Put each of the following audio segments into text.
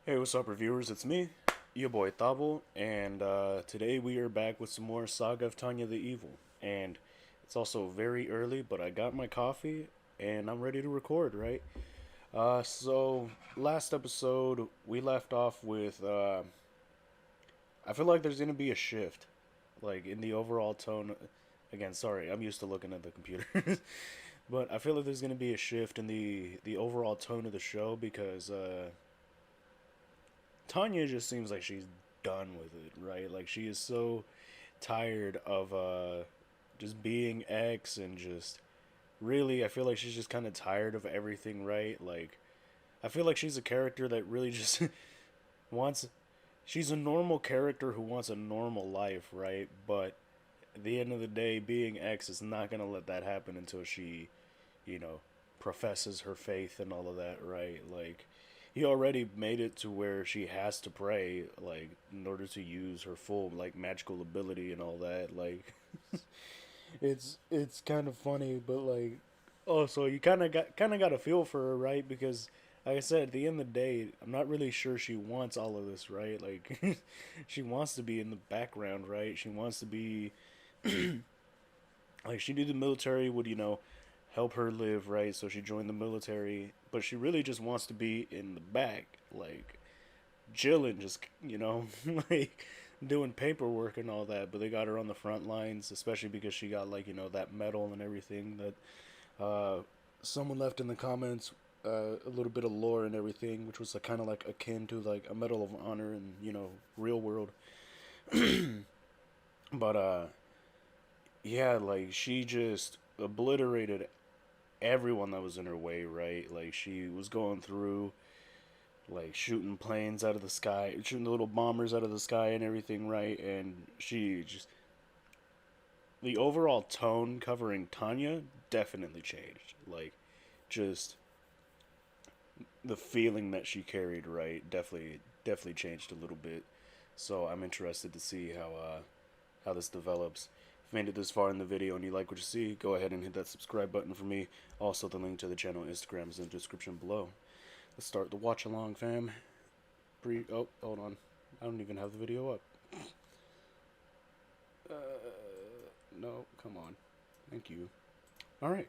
Hey, what's up, reviewers? It's me, your boy Thabo, and today we are back with some more Saga of Tanya the Evil. And it's also very early, but I got my coffee and I'm ready to record, right? So last episode we left off with I feel like there's gonna be a shift, like in the overall tone. Again, sorry, I'm used to looking at the computer, but I feel like there's gonna be a shift in the overall tone of the show because Tanya just seems like she's done with it, right? Like she is so tired of just being X and just really I feel like she's just kind of tired of everything, right? Like I feel like she's a character that really just wants she's a normal character who wants a normal life, right? But at the end of the day, being X is not going to let that happen until she, you know, professes her faith and all of that, right? Like he already made it to where she has to pray like in order to use her full like magical ability and all that. Like it's kind of funny, but like oh, so you kind of got a feel for her, right? Because like I said, at the end of the day, I'm not really sure she wants all of this, right? Like she wants to be in the background, right? She wants to be like she knew the military would, help her live, right? So she joined the military, but she really just wants to be in the back, like chilling, just like doing paperwork and all that. But they got her on the front lines, especially because she got like that medal and everything that someone left in the comments. A little bit of lore and everything, which was kind of like akin to like a medal of honor in real world. But yeah, like she just obliterated everyone that was in her way, right? Like she was going through like shooting planes out of the sky, shooting the little bombers out of the sky and everything, right? And she just the overall tone covering Tanya definitely changed. Like just the feeling that she carried, right? Definitely changed a little bit. So I'm interested to see how this develops. If you made it this far in the video and you like what you see, go ahead and hit that subscribe button for me. Also, the link to the channel and Instagram is in the description below. Let's start the watch along, fam. Oh, hold on. I don't even have the video up. Uh, no, come on. Thank you. All right.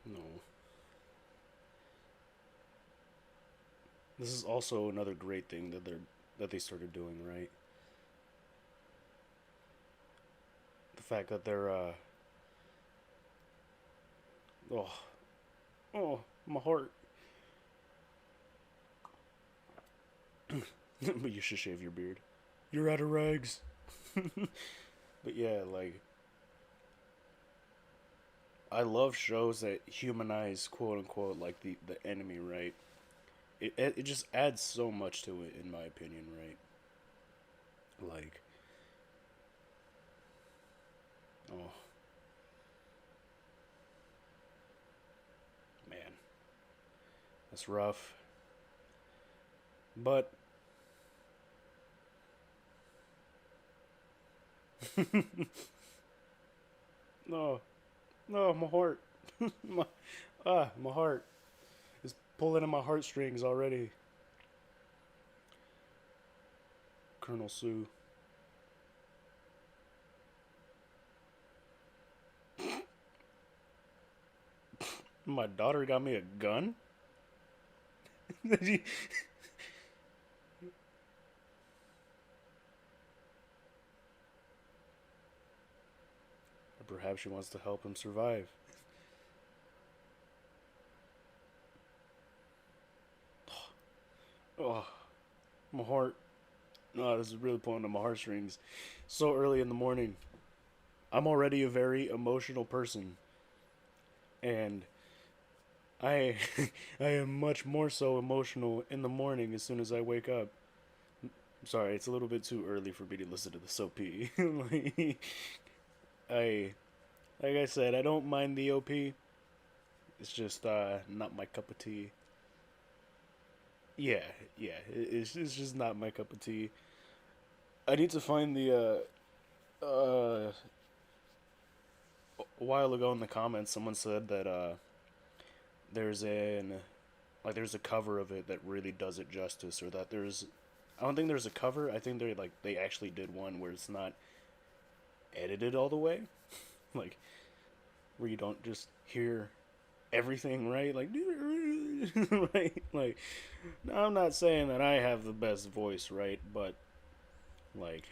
No. This is also another great thing that they started doing, right? The fact that they're oh oh my heart. But you should shave your beard. You're out of rags. But yeah, like I love shows that humanize quote unquote like the enemy, right? It just adds so much to it in my opinion, right? Like oh man, that's rough. But no, no, my heart, my my heart is pulling at my heartstrings already. Colonel Sue. My daughter got me a gun. Perhaps she wants to help him survive. Oh, my heart. No, this is really pulling on my heartstrings. So early in the morning. I'm already a very emotional person, and I I am much more so emotional in the morning as soon as I wake up. I'm sorry, it's a little bit too early for me to listen to this OP. like, I like I said, I don't mind the OP. It's just not my cup of tea. Yeah, yeah, it's just not my cup of tea. I need to find the a while ago in the comments someone said that there's an there's a cover of it that really does it justice, or that there's I don't think there's a cover. I think they actually did one where it's not edited all the way, like where you don't just hear everything right, like right, like now, I'm not saying that I have the best voice, right, but like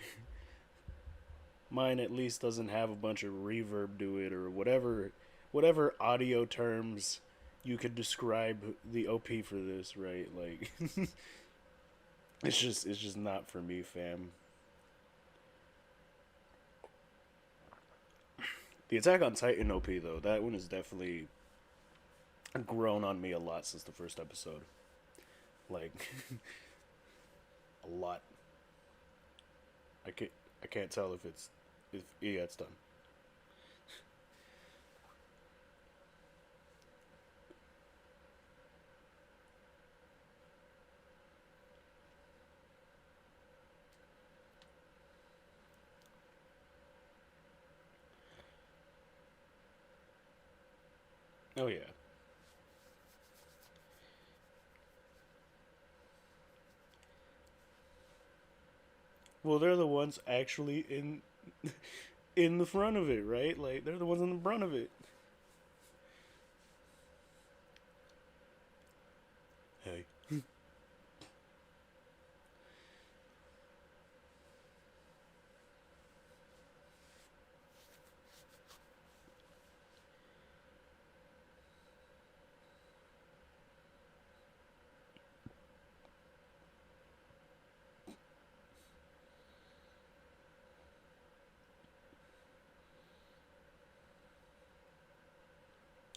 mine at least doesn't have a bunch of reverb to it or whatever audio terms you could describe the OP for this, right? Like it's just not for me, fam. The Attack on Titan OP though, that one has definitely grown on me a lot since the first episode. Like a lot. I can't I can't tell if yeah, it's done. Oh yeah. Well, they're the ones actually in the front of it, right? Like they're the ones in the front of it. Hey.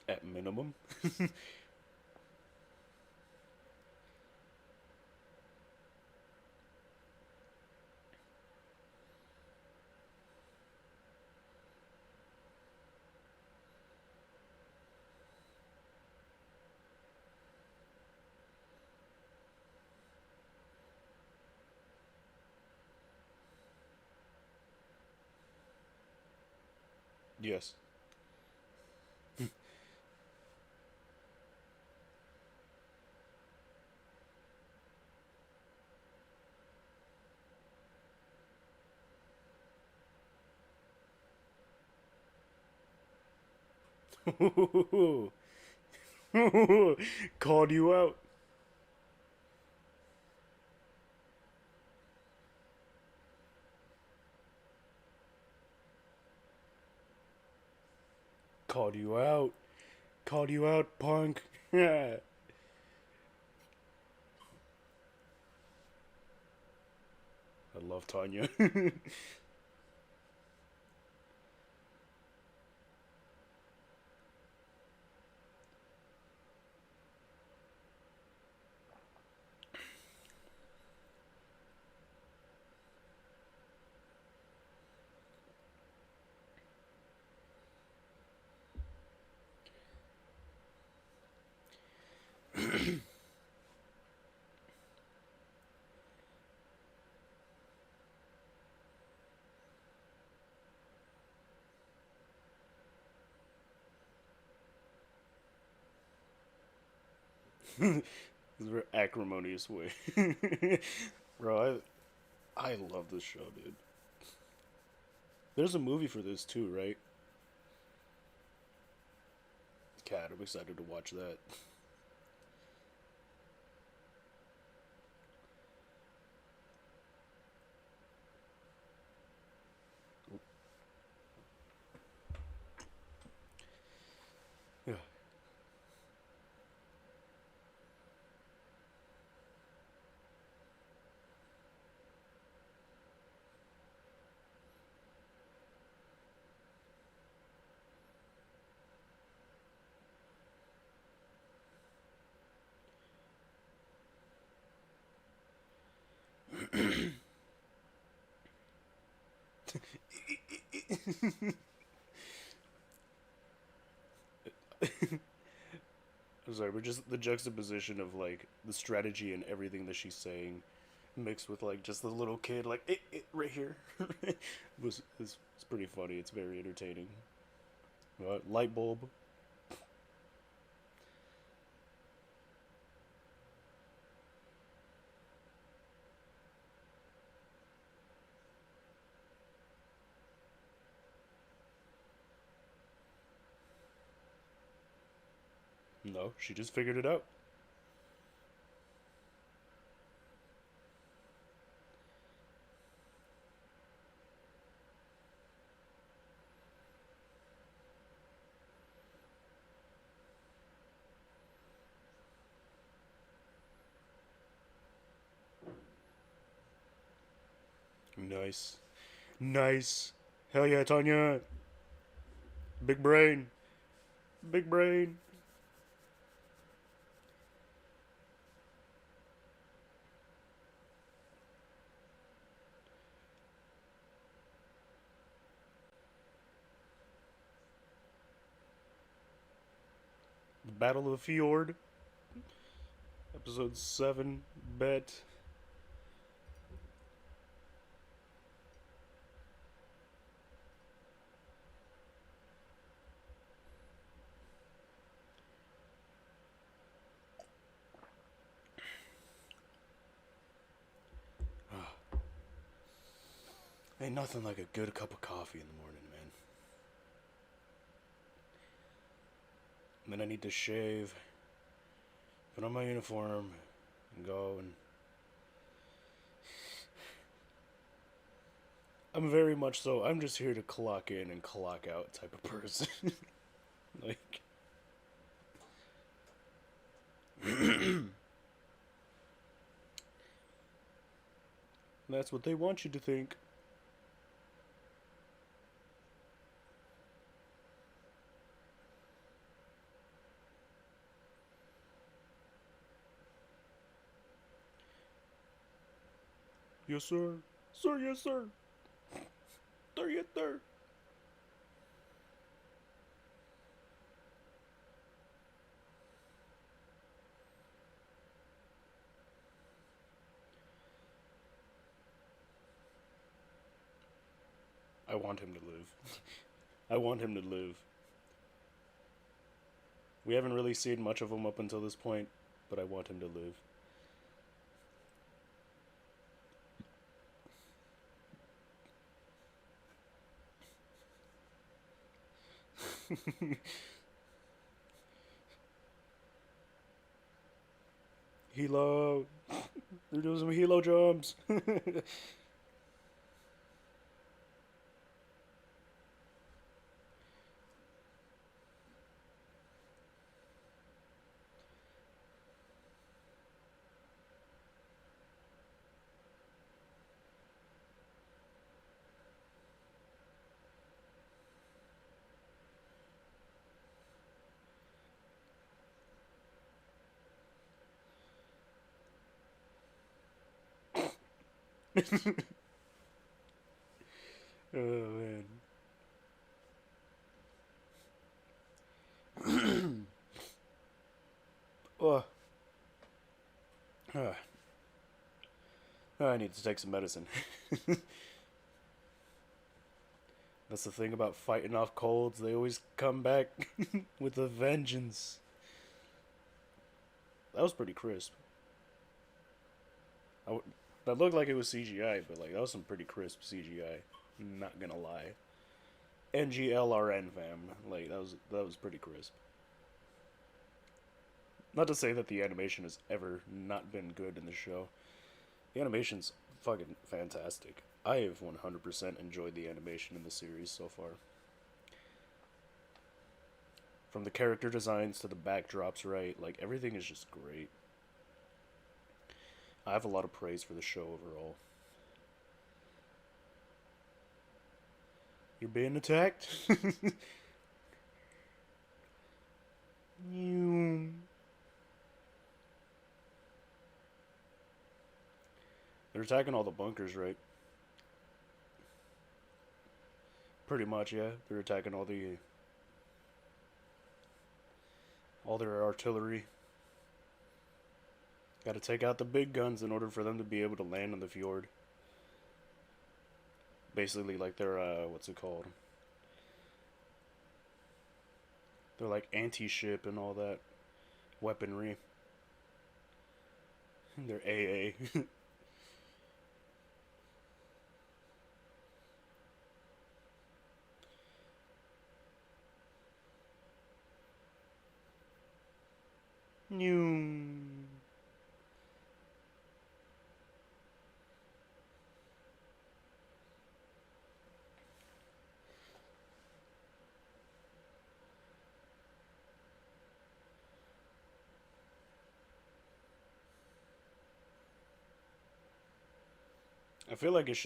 At minimum. Yes. Called you out. Called you out. Called you out, punk. I love Tanya. This is a very acrimonious way. Bro, I love this show, dude. There's a movie for this too, right? God, I'm excited to watch that. Yeah. I'm sorry, but just the juxtaposition of like the strategy and everything that she's saying, mixed with like just the little kid like right here. It's pretty funny. It's very entertaining. Light bulb. No, she just figured it out. Nice. Nice. Hell yeah, Tanya. Big brain. Big brain. The Battle of the Fjord. Episode 7. Bet. Ain't nothing like a good cup of coffee in the morning, man. And then I need to shave, put on my uniform, and go and... I'm very much so, I'm just here to clock in and clock out type of person. Like... That's what they want you to think. Yes, sir. Sir, yes, sir. There, yes, sir. I want him to live. I want him to live. We haven't really seen much of him up until this point, but I want him to live. Hilo. They're doing some Hilo jumps. Oh, man. Oh. Ah. I need to take some medicine. That's the thing about fighting off colds. They always come back with a vengeance. That was pretty crisp. That looked like it was CGI, but like that was some pretty crisp CGI. Not gonna lie. NGLRN fam, like that was pretty crisp. Not to say that the animation has ever not been good in the show. The animation's fucking fantastic. I have 100% enjoyed the animation in the series so far. From the character designs to the backdrops, right? Like everything is just great. I have a lot of praise for the show overall. You're being attacked? They're attacking all the bunkers, right? Pretty much, yeah. They're attacking all their artillery. Got to take out the big guns in order for them to be able to land on the fjord. Basically, like their what's it called? They're like anti-ship and all that weaponry. They're AA. New. I feel like it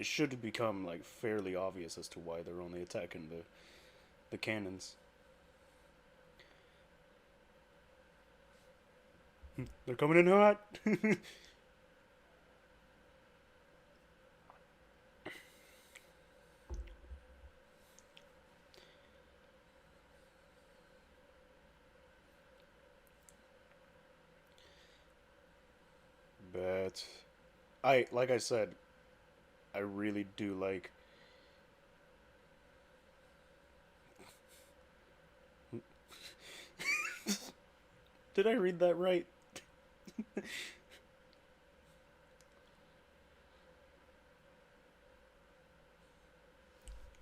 should become like fairly obvious as to why they're only attacking the cannons. They're coming in hot. But like I said, I really do like. Did I read that right? I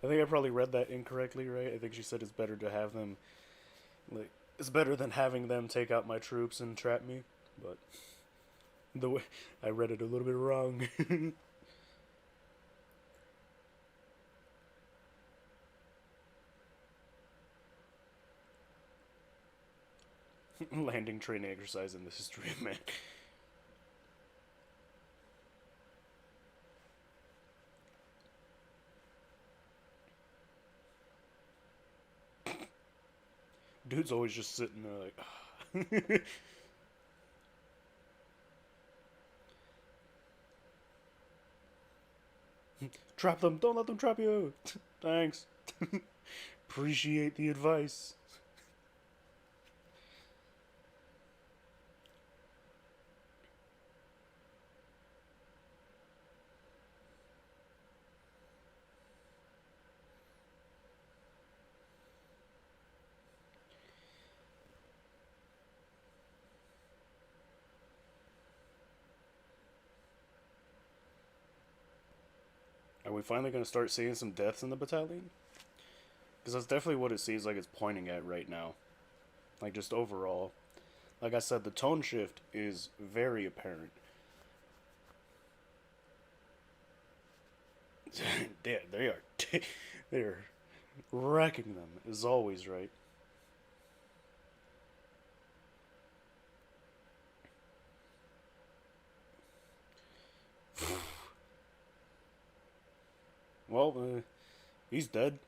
think I probably read that incorrectly, right? I think she said it's better to have them, like, it's better than having them take out my troops and trap me. But the way I read it a little bit wrong. Landing training exercise in the history of man. Dude's always just sitting there like. Trap them! Don't let them trap you! Thanks. Appreciate the advice. Are we finally going to start seeing some deaths in the battalion? Because that's definitely what it seems like it's pointing at right now. Like, just overall. Like I said, the tone shift is very apparent. They are. They are wrecking them, as always, right? Well, he's dead.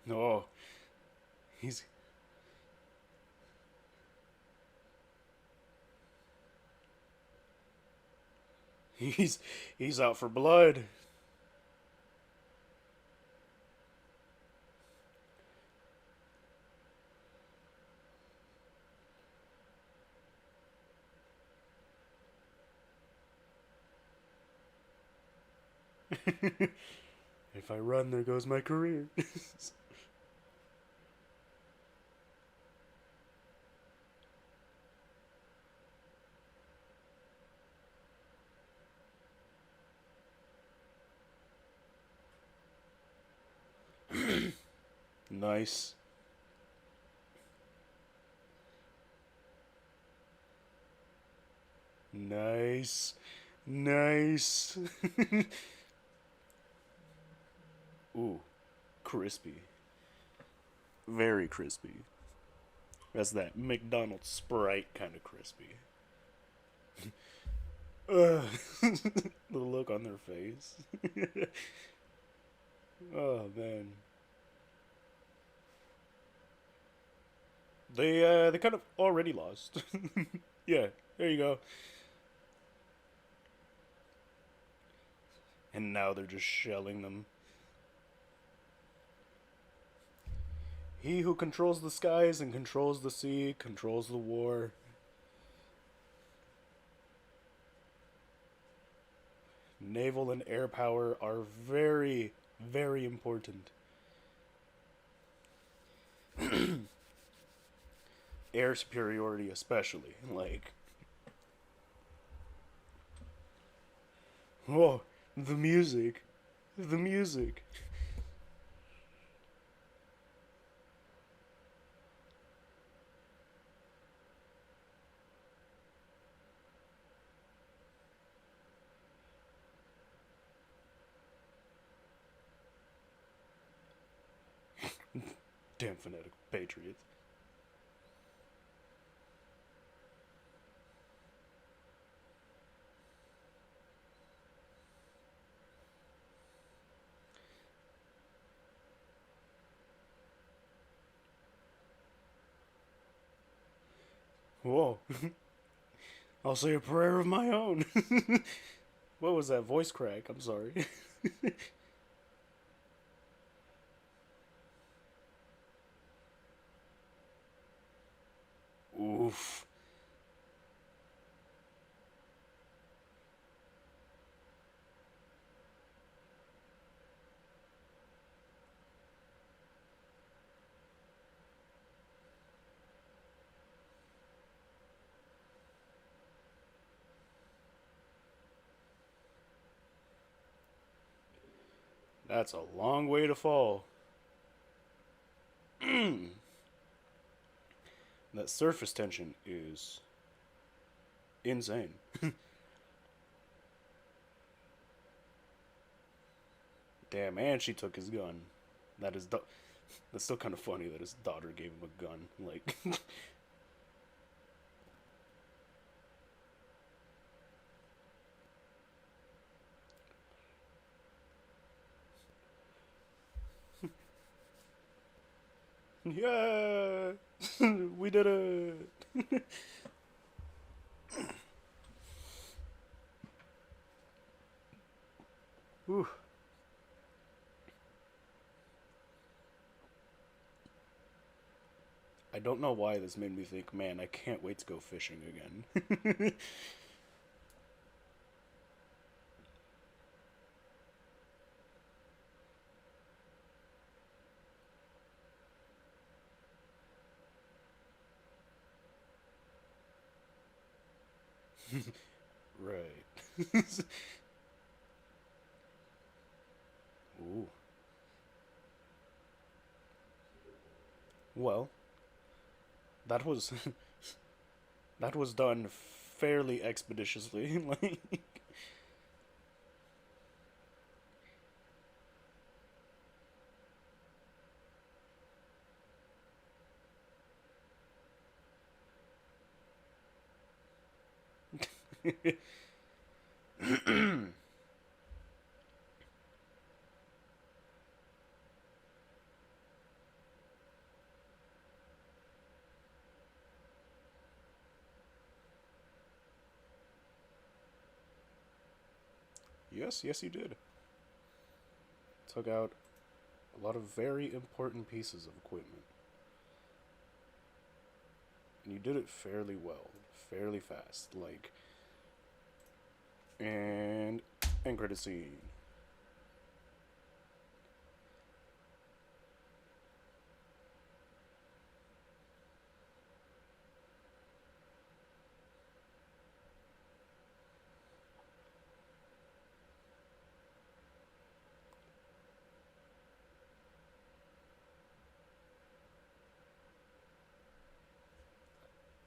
No, he's he's he's out for blood. If I run, there goes my career. Nice. Nice. Nice. Ooh, crispy. Very crispy. That's that McDonald's Sprite kind of crispy. The look on their face. Oh man, they kind of already lost. Yeah, there you go. And now they're just shelling them. He who controls the skies and controls the sea controls the war. Naval and air power are very, very important. Air superiority, especially. Like, oh, the music. The music. Damn phonetic patriots. Whoa. I'll say a prayer of my own. What was that voice crack? I'm sorry. Oof. That's a long way to fall. That surface tension is insane. Damn, and she took his gun. That is that's still kind of funny that his daughter gave him a gun. Like, yeah, we did it. Whew. I don't know why this made me think, man, I can't wait to go fishing again. Right. Ooh. Well, that was that was done fairly expeditiously. Like, yes, yes, you did. Took out a lot of very important pieces of equipment. And you did it fairly well, fairly fast. Like, and end credit scene.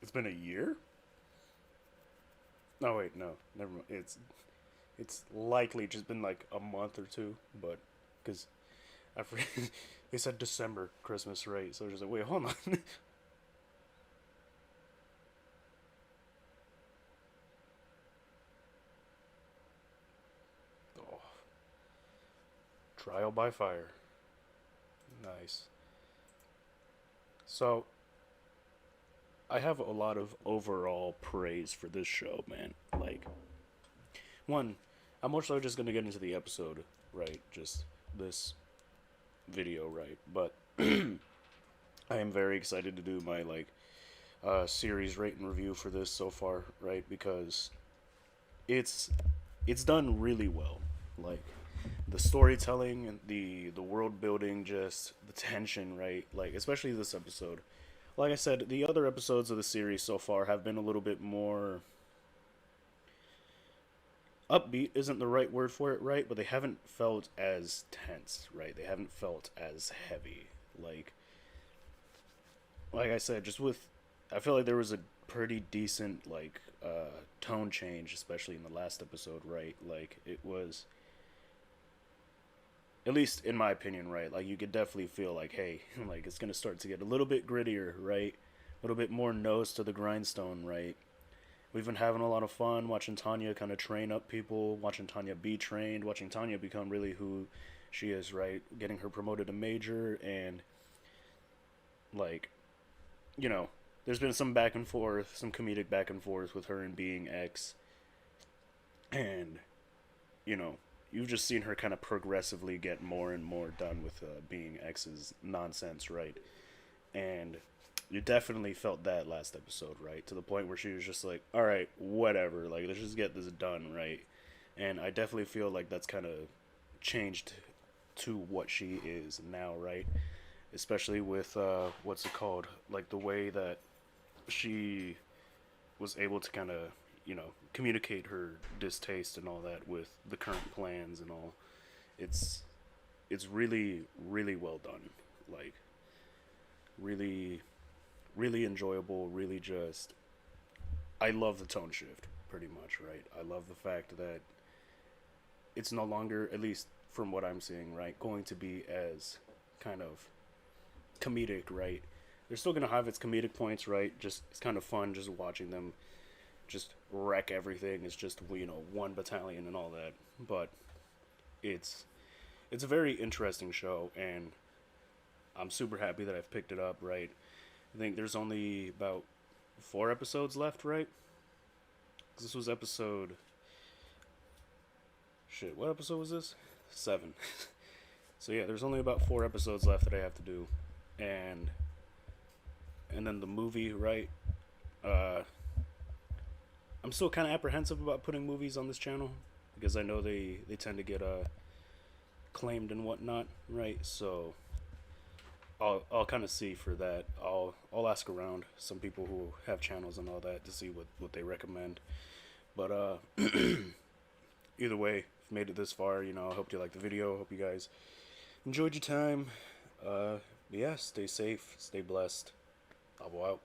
It's been a year? Oh wait, no, never mind. It's likely just been like a month or two, but because I forget, they said December Christmas, right? So I was just like, wait, hold on. Trial by fire. Nice. So, I have a lot of overall praise for this show, man. Like, one, I'm more so just gonna get into the episode, right? Just this video, right? But I am very excited to do my series rate and review for this so far, right? Because it's it's done really well. Like the storytelling and the world building, just the tension, right? Like especially this episode. Like I said, the other episodes of the series so far have been a little bit more upbeat isn't the right word for it, right? But they haven't felt as tense, right? They haven't felt as heavy. Like like I said, just with I feel like there was a pretty decent tone change, especially in the last episode, right? Like it was at least in my opinion, right? Like you could definitely feel like, hey, like it's gonna start to get a little bit grittier, right? A little bit more nose to the grindstone, right? We've been having a lot of fun watching Tanya kind of train up people, watching Tanya be trained, watching Tanya become really who she is, right? Getting her promoted to major, and like, you know, there's been some back and forth, some comedic back and forth with her and being X, and you know, you've just seen her kind of progressively get more and more done with being X's nonsense, right? And you definitely felt that last episode, right? To the point where she was just like, all right, whatever, like, let's just get this done, right? And I definitely feel like that's kind of changed to what she is now, right? Especially with, what's it called? Like, the way that she was able to kind of, you know, communicate her distaste and all that with the current plans and all. It's it's really really well done. Like really really enjoyable, really just I love the tone shift pretty much, right? I love the fact that it's no longer, at least from what I'm seeing, right, going to be as kind of comedic, right? They're still going to have its comedic points, right? Just it's kind of fun just watching them just wreck everything. It's just, you know, one battalion and all that. But it's it's a very interesting show, and I'm super happy that I've picked it up, right? I think there's only about 4 episodes left, right? 'Cause this was episode shit, what episode was this? 7. So yeah, there's only about 4 episodes left that I have to do. And then the movie, right? Uh I'm still kind of apprehensive about putting movies on this channel because I know they tend to get claimed and whatnot, right? So I'll kind of see for that. I'll ask around some people who have channels and all that to see what they recommend. But either way, if you made it this far, you know, I hope you liked the video. Hope you guys enjoyed your time. Yeah, stay safe, stay blessed. I'll go out.